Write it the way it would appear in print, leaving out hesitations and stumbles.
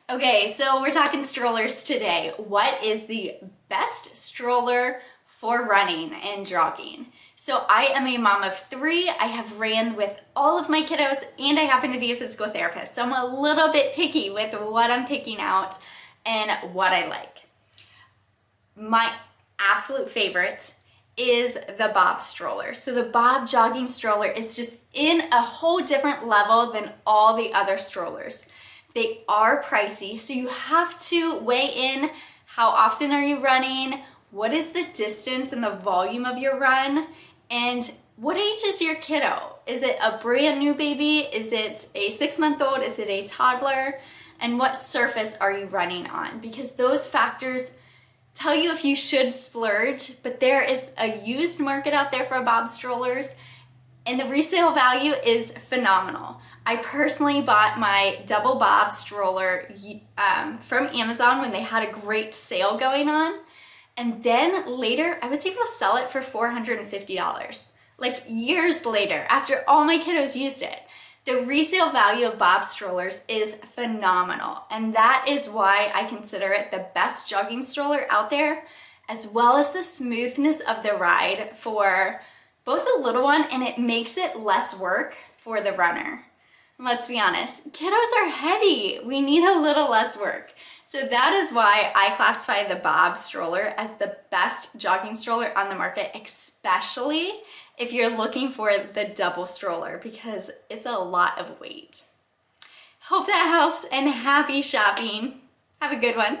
Okay, so we're talking strollers today. What is the best stroller for running and jogging? So I am a mom of 3. I have ran with all of my kiddos and I happen to be a physical therapist. So I'm a little bit picky with what I'm picking out and what I like. My absolute favorite is the Bob stroller. So the Bob jogging stroller is just in a whole different level than all the other strollers. They are pricey, so you have to weigh in how often are you running, what is the distance and the volume of your run, and what age is your kiddo? Is it a brand new baby? Is it a 6-month-old? Is it a toddler? And what surface are you running on? Because those factors tell you if you should splurge, but there is a used market out there for Bob strollers and the resale value is phenomenal. I personally bought my double Bob stroller from Amazon when they had a great sale going on. And then later, I was able to sell it for $450. Like years later, after all my kiddos used it. The resale value of Bob strollers is phenomenal. And that is why I consider it the best jogging stroller out there, as well as the smoothness of the ride for both the little one, and it makes it less work for the runner. Let's be honest, kiddos are heavy. We need a little less work. So that is why I classify the Bob stroller as the best jogging stroller on the market, especially if you're looking for the double stroller because it's a lot of weight. Hope that helps and happy shopping. Have a good one.